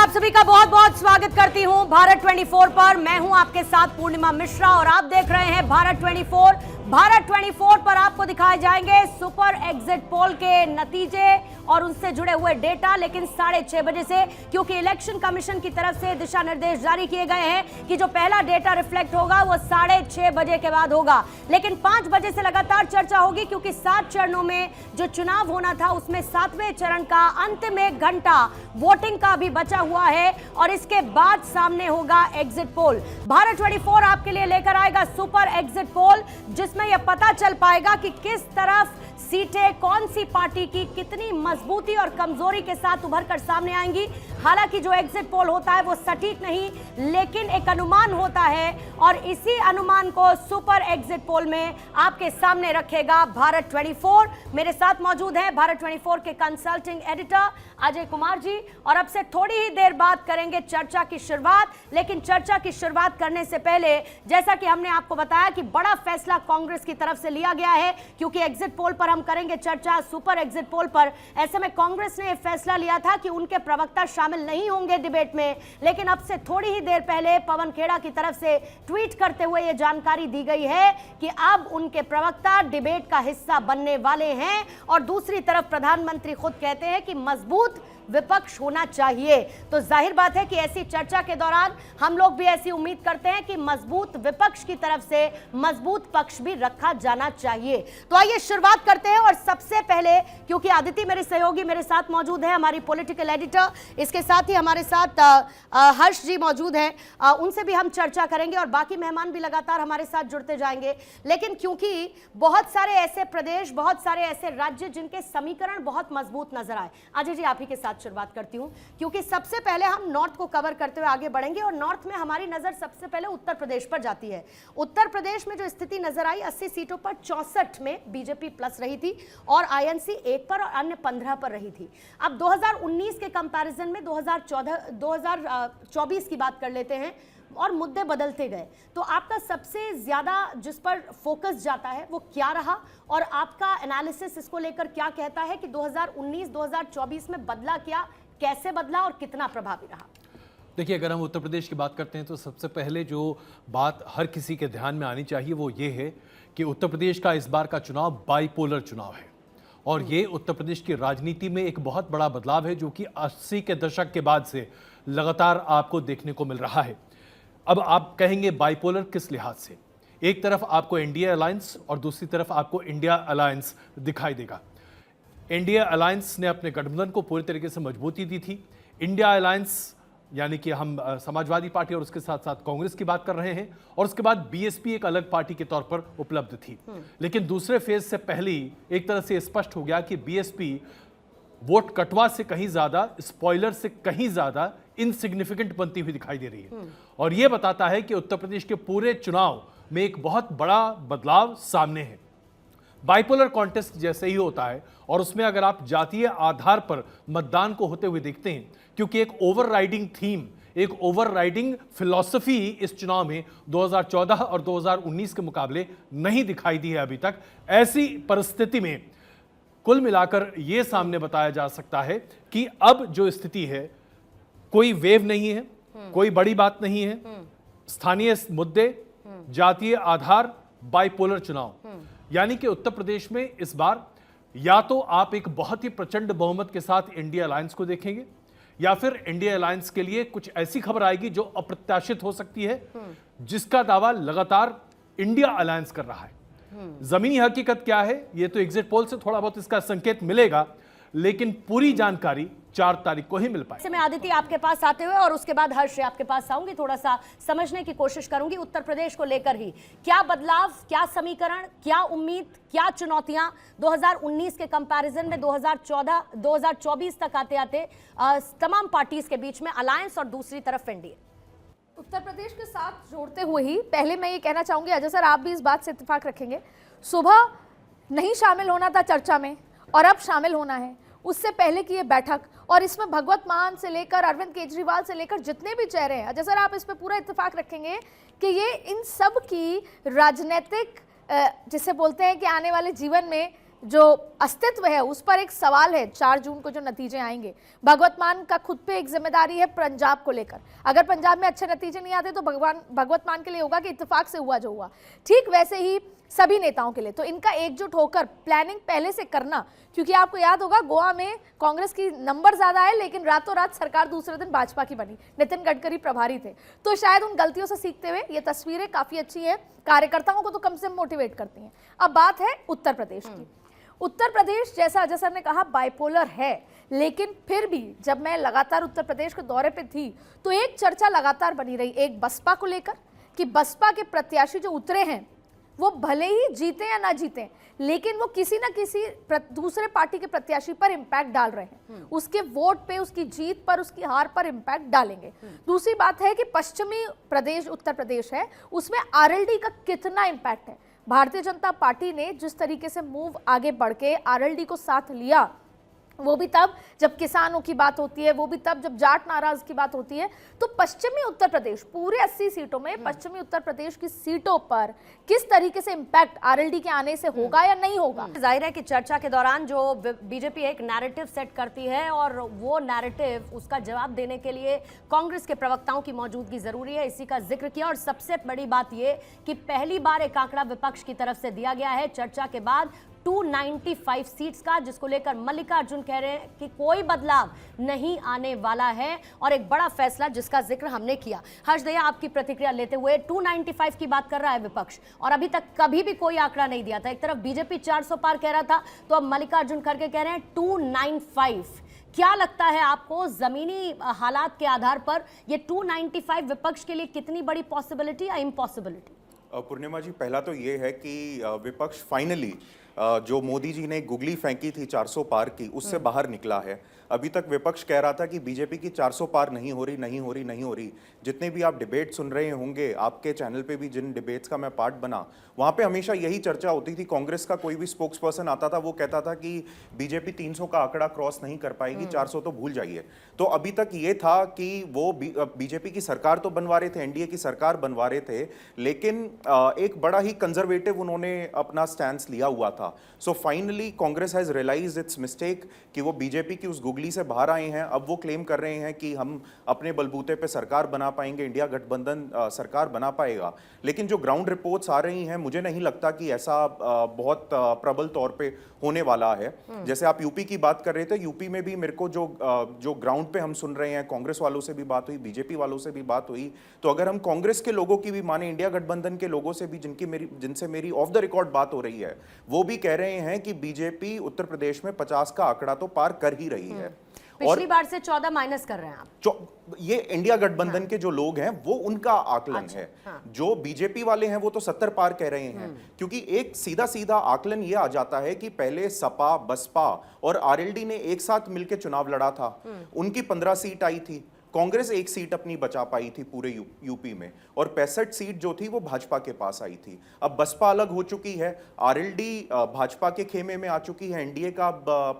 आप सभी का बहुत बहुत स्वागत करती हूं भारत 24 पर। मैं हूं आपके साथ पूर्णिमा मिश्रा और आप देख रहे हैं भारत 24। भारत 24 पर आपको दिखाए जाएंगे सुपर एग्जिट पोल के नतीजे और उनसे जुड़े हुए डेटा, लेकिन 6:30 बजे से, क्योंकि इलेक्शन कमीशन की तरफ से दिशा निर्देश जारी किए गए हैं कि जो पहला डेटा रिफ्लेक्ट होगा वो 6:30 बजे के बाद होगा। लेकिन 5 बजे से लगातार चर्चा होगी, क्योंकि 7 चरणों में जो चुनाव होना था उसमें 7वें चरण का अंतिम 1 घंटा वोटिंग का भी बचा हुआ है और इसके बाद सामने होगा एग्जिट पोल। भारत 24 आपके लिए लेकर आएगा सुपर एग्जिट पोल, जिसमें यह पता चल पाएगा कि किस तरफ सीटें कौन सी पार्टी की कितनी मजबूती और कमजोरी के साथ उभर कर सामने आएंगी। हालांकि जो एग्जिट पोल होता है वो सटीक नहीं, लेकिन एक अनुमान होता है और इसी अनुमान को सुपर एग्जिट पोल में आपके सामने रखेगा भारत 24। मेरे साथ मौजूद हैं भारत 24 के कंसल्टिंग एडिटर अजय कुमार जी, और अब से थोड़ी ही देर बाद करेंगे चर्चा की शुरुआत। लेकिन चर्चा की शुरुआत करने से पहले, जैसा कि हमने आपको बताया कि बड़ा फैसला कांग्रेस की तरफ से लिया गया है, क्योंकि एग्जिट पोल पर हम करेंगे चर्चा सुपर एग्जिट पोल पर। ऐसे में कांग्रेस ने फैसला लिया था कि उनके प्रवक्ता शामिल नहीं होंगे डिबेट में, लेकिन अब से थोड़ी ही देर पहले पवन खेड़ा की तरफ से ट्वीट करते हुए यह जानकारी दी गई है कि अब उनके प्रवक्ता डिबेट का हिस्सा बनने वाले हैं। और दूसरी तरफ प्रधानमंत्री खुद कहते हैं कि मजबूत विपक्ष होना चाहिए। तो जाहिर बात है कि ऐसी चर्चा के दौरान हम लोग भी ऐसी उम्मीद करते हैं कि मजबूत विपक्ष की तरफ से मजबूत पक्ष भी रखा जाना चाहिए। तो आइए शुरुआत करते हैं। और सबसे पहले, क्योंकि आदिति मेरे सहयोगी मेरे साथ मौजूद है, हमारी पॉलिटिकल एडिटर, इसके साथ ही हमारे साथ हर्ष जी मौजूद हैं, उनसे भी हम चर्चा करेंगे और बाकी मेहमान भी लगातार हमारे साथ जुड़ते जाएंगे। लेकिन क्योंकि बहुत सारे ऐसे प्रदेश, बहुत सारे ऐसे राज्य जिनके समीकरण बहुत मजबूत नजर आए, अजय जी आप ही के साथ शुरुआत करती हूं, क्योंकि सबसे पहले हम नॉर्थ को कवर करते हुए आगे बढ़ेंगे और नॉर्थ में हमारी नजर सबसे पहले उत्तर प्रदेश पर जाती है। उत्तर प्रदेश में जो स्थिति नजर आई, 80 सीटों पर 64 में बीजेपी प्लस रही थी और आईएनसी 1 पर और अन्य 15 पर रही थी। अब 2019 के कंपैरिजन में 2024 की बात कर लेते हैं और मुद्दे बदलते गए, तो आपका सबसे ज्यादा जिस पर फोकस जाता है वो क्या रहा और आपका एनालिसिस इसको लेकर क्या कहता है कि 2019-2024 में बदला क्या, कैसे बदला और कितना प्रभावी रहा? देखिए, अगर हम उत्तर प्रदेश की बात करते हैं तो सबसे पहले जो बात हर किसी के ध्यान में आनी चाहिए वो ये है कि उत्तर प्रदेश का इस बार का चुनाव बाइपोलर चुनाव है और ये उत्तर प्रदेश की राजनीति में एक बहुत बड़ा बदलाव है, जो कि 80 के दशक के बाद से लगातार आपको देखने को मिल रहा है। अब आप कहेंगे बाइपोलर किस लिहाज से? एक तरफ आपको इंडिया अलायंस और दूसरी तरफ आपको इंडिया अलायंस दिखाई देगा। इंडिया अलायंस ने अपने गठबंधन को पूरी तरीके से मजबूती दी थी। इंडिया अलायंस यानी कि हम समाजवादी पार्टी और उसके साथ साथ कांग्रेस की बात कर रहे हैं, और उसके बाद बीएसपी एक अलग पार्टी के तौर पर उपलब्ध थी। लेकिन दूसरे फेज से पहले एक तरह से स्पष्ट हो गया कि बीएसपी वोट कटवा से कहीं ज्यादा, स्पॉइलर से कहीं ज्यादा इनसिग्निफिकेंट बनती हुई दिखाई दे रही है। और यह बताता है कि उत्तर प्रदेश के पूरे चुनाव में एक बहुत बड़ा बदलाव सामने है। बाइपोलर कॉन्टेस्ट जैसे ही होता है और उसमें अगर आप जातीय आधार पर मतदान को होते हुए देखते हैं, क्योंकि एक ओवरराइडिंग थीम, एक ओवरराइडिंग फिलॉसफी इस चुनाव में 2014 और 2019 के मुकाबले नहीं दिखाई दी है अभी तक। ऐसी परिस्थिति में कुल मिलाकर यह सामने बताया जा सकता है कि अब जो स्थिति है, कोई वेव नहीं है, कोई बड़ी बात नहीं है, स्थानीय मुद्दे, जातीय आधार, बाइपोलर चुनाव। यानी कि उत्तर प्रदेश में इस बार या तो आप एक बहुत ही प्रचंड बहुमत के साथ इंडिया अलायंस को देखेंगे, या फिर इंडिया अलायंस के लिए कुछ ऐसी खबर आएगी जो अप्रत्याशित हो सकती है, जिसका दावा लगातार इंडिया अलायंस कर रहा है। जमीनी हकीकत क्या है, यह तो एग्जिट पोल से थोड़ा बहुत इसका संकेत मिलेगा, लेकिन पूरी जानकारी 4 तारीख को ही मिल पाएगी। मैं आदित्य आपके पास आते हुए और उसके बाद हर्ष आपके पास आऊंगी, थोड़ा सा समझने की कोशिश करूंगी उत्तर प्रदेश को लेकर ही। क्या बदलाव, क्या समीकरण, क्या उम्मीद, क्या चुनौतियां 2019 के कंपैरिजन में 2024 तक आते आते तमाम पार्टीज के बीच में अलायंस और दूसरी तरफ एनडीए? उत्तर प्रदेश के साथ जोड़ते हुए ही पहले मैं ये कहना चाहूंगी, अजय सर आप भी इस बात से इत्तेफाक रखेंगे, सुबह नहीं शामिल होना था चर्चा में और अब शामिल होना है। उससे पहले की ये बैठक और इसमें भगवत मान से लेकर अरविंद केजरीवाल से लेकर जितने भी चेहरे हैं, अजय सर आप इस पे पूरा इत्तेफाक रखेंगे कि ये इन सब की राजनीतिक जिसे बोलते हैं कि आने वाले जीवन में जो अस्तित्व है उस पर एक सवाल है। 4 जून को जो नतीजे आएंगे, भगवत मान का खुद पे एक जिम्मेदारी है पंजाब को लेकर। अगर पंजाब में अच्छे नतीजे नहीं आते तो भगवत मान के लिए होगा कि इत्तेफाक से हुआ जो हुआ, ठीक वैसे ही सभी नेताओं के लिए। तो इनका एकजुट होकर प्लानिंग पहले से करना, क्योंकि आपको याद होगा गोवा में कांग्रेस की नंबर ज्यादा है लेकिन रातों रात सरकार दूसरे दिन भाजपा की बनी, नितिन गडकरी प्रभारी थे। तो शायद उन गलतियों से सीखते हुए ये तस्वीरें काफी अच्छी है, कार्यकर्ताओं को तो कम से कम मोटिवेट करती हैं। अब बात है उत्तर प्रदेश की। उत्तर प्रदेश जैसा अजय सर ने कहा बाइपोलर है, लेकिन फिर भी जब मैं लगातार उत्तर प्रदेश के दौरे पे थी तो एक चर्चा लगातार बनी रही, एक बसपा को लेकर कि बसपा के प्रत्याशी जो उतरे हैं वो भले ही जीते या ना जीते, लेकिन वो किसी ना किसी दूसरे पार्टी के प्रत्याशी पर इंपैक्ट डाल रहे हैं, उसके वोट पे, उसकी जीत पर, उसकी हार पर इंपैक्ट डालेंगे। दूसरी बात है कि पश्चिमी प्रदेश उत्तर प्रदेश है, उसमें आरएलडी का कितना इंपैक्ट है। भारतीय जनता पार्टी ने जिस तरीके से मूव आगे बढ़ के आरएलडी को साथ लिया, वो भी तब जब किसानों की बात होती है, वो भी तब जब जाट नाराज की बात होती है। तो पश्चिमी उत्तर प्रदेश, पूरे 80 सीटों में पश्चिमी उत्तर प्रदेश की सीटों पर किस तरीके से इंपैक्ट आरएलडी के आने से होगा या नहीं होगा। जाहिर है कि चर्चा के दौरान जो बीजेपी एक नैरेटिव सेट करती है और वो नैरेटिव, उसका जवाब देने के लिए कांग्रेस के प्रवक्ताओं की मौजूदगी जरूरी है, इसी का जिक्र किया। और सबसे बड़ी बात ये कि पहली बार एक आंकड़ा विपक्ष की तरफ से दिया गया है चर्चा के बाद 295 सीट्स का, जिसको लेकर मल्लिकार्जुन कह रहे हैं कि कोई बदलाव नहीं आने वाला है और एक बड़ा फैसला जिसका जिक्र हमने किया। हर्ष दया, आपकी प्रतिक्रिया लेते हुए, 295 की बात कर रहा है विपक्ष और अभी तक कभी भी कोई आंकड़ा नहीं दिया था। एक तरफ बीजेपी 400 पार कह रहा था, तो अब मल्लिकार्जुन खड़गे कह रहे हैं 295। क्या लगता है आपको जमीनी हालात के आधार पर ये 295 विपक्ष के लिए कितनी बड़ी पॉसिबिलिटी या इम्पॉसिबिलिटी? पूर्णिमा जी, पहला तो ये है कि विपक्ष फाइनली जो मोदी जी ने गुगली फेंकी थी 400 पार की, उससे बाहर निकला है। अभी तक विपक्ष कह रहा था कि बीजेपी की 400 पार नहीं हो रही। जितने भी आप डिबेट सुन रहे होंगे, आपके चैनल पे भी जिन डिबेट्स का मैं पार्ट बना, वहाँ पे हमेशा यही चर्चा होती थी। कांग्रेस का कोई भी स्पोक्स पर्सन आता था, वो कहता था कि बीजेपी 300 का आंकड़ा क्रॉस नहीं कर पाएगी, 400 तो भूल जाइए। तो अभी तक ये था कि वो बीजेपी की सरकार तो बनवा रहे थे, एनडीए की सरकार बनवा रहे थे, लेकिन एक बड़ा ही कंजर्वेटिव उन्होंने अपना स्टैंड लिया हुआ था। So finally Congress has realised its mistake कि वो बीजेपी की उस गुगली से बाहर आए हैं। अब वो क्लेम कर रहे हैं कि हम अपने बलबूते पे सरकार बना पाएंगे, इंडिया गठबंधन सरकार बना पाएगा। लेकिन जो ग्राउंड रिपोर्ट्स आ रही हैं, मुझे नहीं लगता कि ऐसा बहुत प्रबल तौर पे होने वाला है। जैसे आप यूपी की बात कर रहे थे, यूपी में भी मेरे को जो ग्राउंड पे हम सुन रहे हैं, कांग्रेस वालों से भी बात हुई, बीजेपी वालों से भी बात हुई, तो अगर हम कांग्रेस के लोगों की भी माने, इंडिया गठबंधन के लोगों से भी जिनसे मेरी ऑफ द रिकॉर्ड बात हो रही है, वो भी कह रहे हैं कि बीजेपी उत्तर प्रदेश में 50 का आंकड़ा तो पार कर ही रही है। पिछली बार से 14 माइनस कर रहे हैं आप। ये इंडिया गठबंधन के जो लोग हैं वो उनका आकलन है। जो बीजेपी वाले हैं वो तो 70 पार कह रहे हैं, क्योंकि एक सीधा सीधा आकलन ये आ जाता है कि पहले सपा, बसपा और आरएलडी ने एक साथ मिलकर चुनाव लड़ा था, उनकी 15 सीट आई थी। कांग्रेस 1 सीट अपनी बचा पाई थी पूरे यूपी में, और 65 सीट जो थी वो भाजपा के पास आई थी। अब बसपा अलग हो चुकी है, आरएलडी भाजपा के खेमे में आ चुकी है, एनडीए का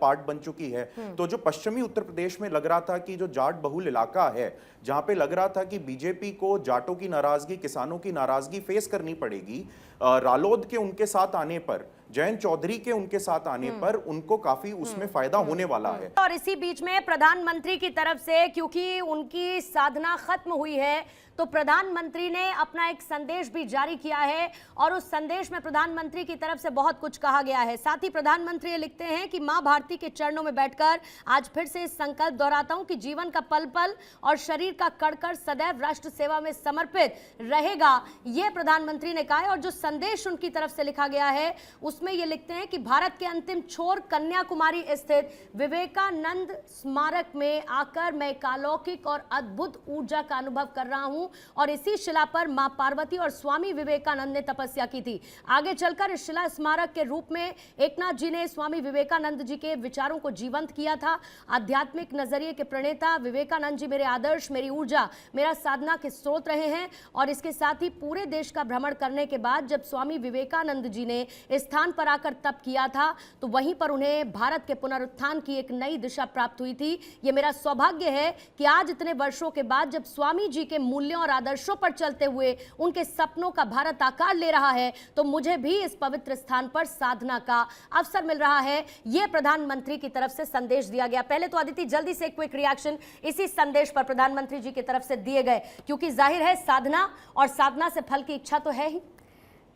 पार्ट बन चुकी है। तो जो पश्चिमी उत्तर प्रदेश में लग रहा था कि जो जाट बहुल इलाका है, जहां पे लग रहा था कि बीजेपी को जाटों की नाराजगी, किसानों की नाराजगी फेस करनी पड़ेगी, रालोद के उनके साथ आने पर, जयंत चौधरी के उनके साथ आने पर उनको काफी उसमें फायदा होने वाला है। और इसी बीच में प्रधानमंत्री की तरफ से, क्योंकि उनकी साधना खत्म हुई है, तो प्रधानमंत्री ने अपना एक संदेश भी जारी किया है और उस संदेश में प्रधानमंत्री की तरफ से बहुत कुछ कहा गया है। साथ ही प्रधानमंत्री ये लिखते हैं कि मां भारती के चरणों में बैठकर आज फिर से इस संकल्प दोहराता हूं कि जीवन का पल पल और शरीर का कड़-कड़ सदैव राष्ट्र सेवा में समर्पित रहेगा, ये प्रधानमंत्री ने कहा है। और जो संदेश उनकी तरफ से लिखा गया है उसमें ये लिखते हैं कि भारत के अंतिम छोर कन्याकुमारी स्थित विवेकानंद स्मारक में आकर मैं एक अलौकिक और अद्भुत ऊर्जा का अनुभव कर रहा हूं और इसी शिला पर मां पार्वती और स्वामी विवेकानंद ने तपस्या की थी। आगे चलकर इस शिला स्मारक के रूप में एकनाथ जी ने स्वामी विवेकानंद जी के विचारों को जीवंत किया था। आध्यात्मिक नजरिए के प्रणेता विवेकानंद जी मेरे आदर्श, मेरी ऊर्जा, मेरा साधना के स्रोत रहे हैं। और इसके साथ ही पूरे देश का भ्रमण करने के बाद जब स्वामी विवेकानंद जी ने इस स्थान स्थान पर आकर तप किया था तो वहीं पर उन्हें भारत के पुनरुत्थान की एक नई दिशा प्राप्त हुई थी। ये मेरा सौभाग्य है कि आज इतने वर्षों के बाद जब स्वामी जी के मूल्यों और आदर्शों पर चलते हुए उनके सपनों का भारत आकार ले रहा है तो मुझे भी इस पवित्र स्थान पर साधना का अवसर मिल रहा है। यह प्रधानमंत्री की तरफ से संदेश दिया गया। पहले तो अदिति जल्दी से क्विक रिएक्शन इसी संदेश पर प्रधानमंत्री जी की तरफ से दिए गए, क्योंकि जाहिर है साधना और साधना से फल की इच्छा तो है ही।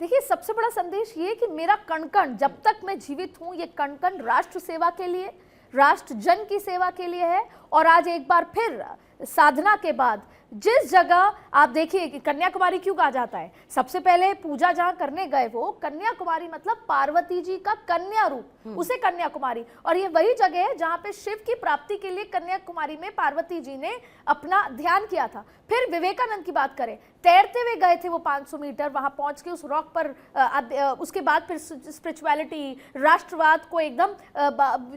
देखिए, सबसे बड़ा संदेश ये कि मेरा कण कण जब तक मैं जीवित हूं, ये कण कण राष्ट्र सेवा के लिए, राष्ट्र जन की सेवा के लिए है। और आज एक बार फिर साधना के बाद जिस जगह आप देखिए कि कन्याकुमारी क्यों कहा जाता है, सबसे पहले पूजा जहां करने गए वो कन्याकुमारी मतलब पार्वती जी का कन्या रूप, उसे कन्याकुमारी। और ये वही जगह है जहां पे शिव की प्राप्ति के लिए कन्याकुमारी में पार्वती जी ने अपना ध्यान किया था। फिर विवेकानंद की बात करें, तैरते हुए गए थे वो 500 मीटर, वहां पहुंच के उस रॉक पर उसके बाद फिर स्पिरिचुअलिटी, राष्ट्रवाद को एकदम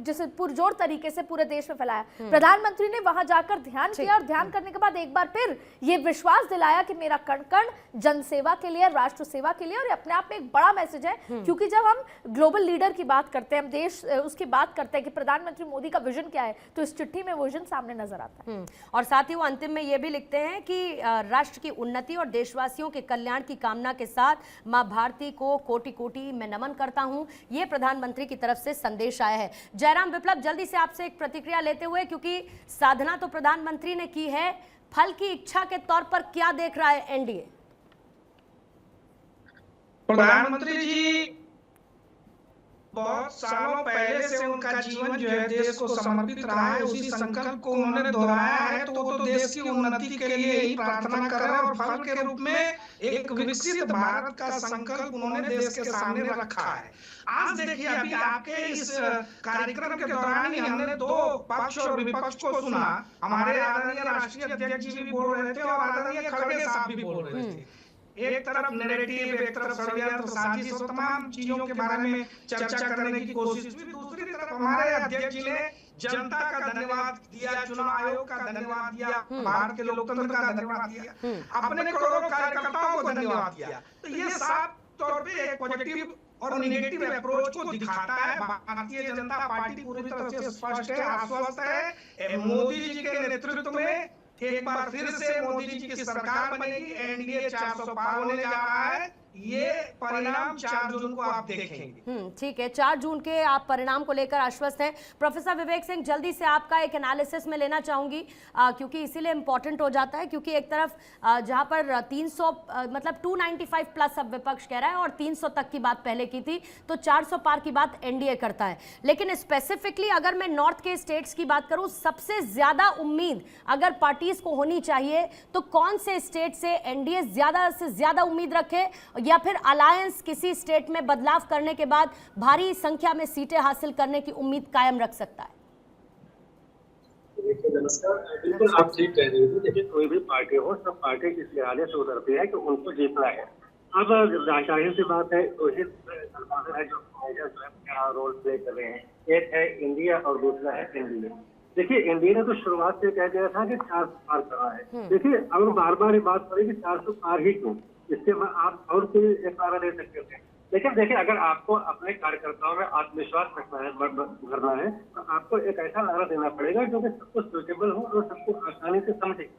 जैसे पुरजोर तरीके से पूरे देश में फैलाया। प्रधानमंत्री ने वहां जाकर ध्यान किया और ध्यान करने के बाद एक बार फिर ये विश्वास दिलाया कि मेरा कण कण जनसेवा के लिए, राष्ट्र सेवा के लिए। और अपने आप में एक बड़ा मैसेज है, क्योंकि जब हम ग्लोबल लीडर की बात करते हैं, हम देश उसकी बात करते हैं कि प्रधानमंत्री मोदी का विजन क्या है, तो इस चिट्ठी में विजन सामने नजर आता है। और साथ ही वो अंतिम में ये भी लिखते हैं कि राष्ट्र की उन्नति और देशवासियों के कल्याण की कामना के साथ मां भारती को कोटि कोटि मैं नमन करता हूं। ये प्रधानमंत्री की तरफ से संदेश आया है। जयराम विप्लव, जल्दी से आपसे एक प्रतिक्रिया लेते हुए, क्योंकि साधना तो प्रधानमंत्री ने की है, फल की इच्छा के तौर पर क्या देख रहा है एनडीए? प्रधानमंत्री जी बहुत सालों पहले से उनका जीवन जो है देश को समर्पित रहा है, उसी संकल्प को उन्होंने दोहराया है। तो वो तो देश की उन्नति के लिए ही प्रार्थना कर रहे हैं और फल के रूप में एक विकसित भारत का संकल्प उन्होंने देश के सामने रखा है। आज देखिए, अभी आपके इस कार्यक्रम के दौरान ही हमने दो पक्ष और विपक्ष को सुना। हमारे आदरणीय राष्ट्रीय अध्यक्ष जी भी बोल रहे थे और आदरणीय खड़गे साहब भी बोल रहे थे। एक तरफ नैरेटिव, एक तरफ षड्यंत्र, साजिश और तमाम चीजों के बारे में चर्चा करने की कोशिश हुई। दूसरी तरफ हमारे अध्यक्ष जी ने जनता का धन्यवाद दिया, चुनाव आयोग का धन्यवाद दिया, भारत के लोकतंत्र का धन्यवाद दिया, अपने करोड़ों कार्यकर्ताओं को धन्यवाद दिया। तो ये साफ तौर पे एक पॉजिटिव और निगेटिव अप्रोच को दिखाता है। भारतीय जनता पार्टी पूरी तरह से स्पष्ट है, आश्वस्त है। मोदी जी के नेतृत्व में एक बार फिर से मोदी जी की सरकार बनेगी, एनडीए 400 पार होने जा रहा है। ये परिणाम 4 जून को आप देखेंगे। ठीक है, 4 जून के आप परिणाम को लेकर आश्वस्त हैं। प्रोफेसर विवेक सिंह, जल्दी से आपका एक एनालिसिस में लेना चाहूंगी, क्योंकि इसीलिए इंपॉर्टेंट हो जाता है, क्योंकि एक तरफ जहां पर 300 मतलब 295 प्लस अब विपक्ष कह रहा है और 300 तक की बात पहले की थी, तो 400 पार की बात एनडीए करता है। लेकिन स्पेसिफिकली अगर मैं नॉर्थ के स्टेट्स की बात करूं, सबसे ज्यादा उम्मीद अगर पार्टीज को होनी चाहिए तो कौन से स्टेट से एनडीए ज्यादा से ज्यादा उम्मीद रखे, या फिर अलायंस किसी स्टेट में बदलाव करने के बाद भारी संख्या में सीटें हासिल करने की उम्मीद कायम रख सकता है? देखिए, नमस्कार। बिल्कुल आप ठीक कह रही थी। देखिए, कोई भी पार्टी हो, सब पार्टी इस लिहाजे से उतरती है कि उनको जीतना है। अब जाहिर सी बात है, जो रोल प्ले कर रहे हैं, एक है इंडिया और दूसरा है एनडीए। देखिए, एनडीए ने तो शुरुआत से कह दिया था कि 400 पार करना है। देखिए, अब बार बार ये बात करें कि 400 पार ही क्यों, इसके बाद आप और कोई एक कारण दे सकते थे। लेकिन देखिए, अगर आपको अपने कार्यकर्ताओं में आत्मविश्वास रखना है, भरना है, तो आपको एक ऐसा नारा देना पड़ेगा जो कि सबको सूटेबल हो और सबको आसानी से समझे।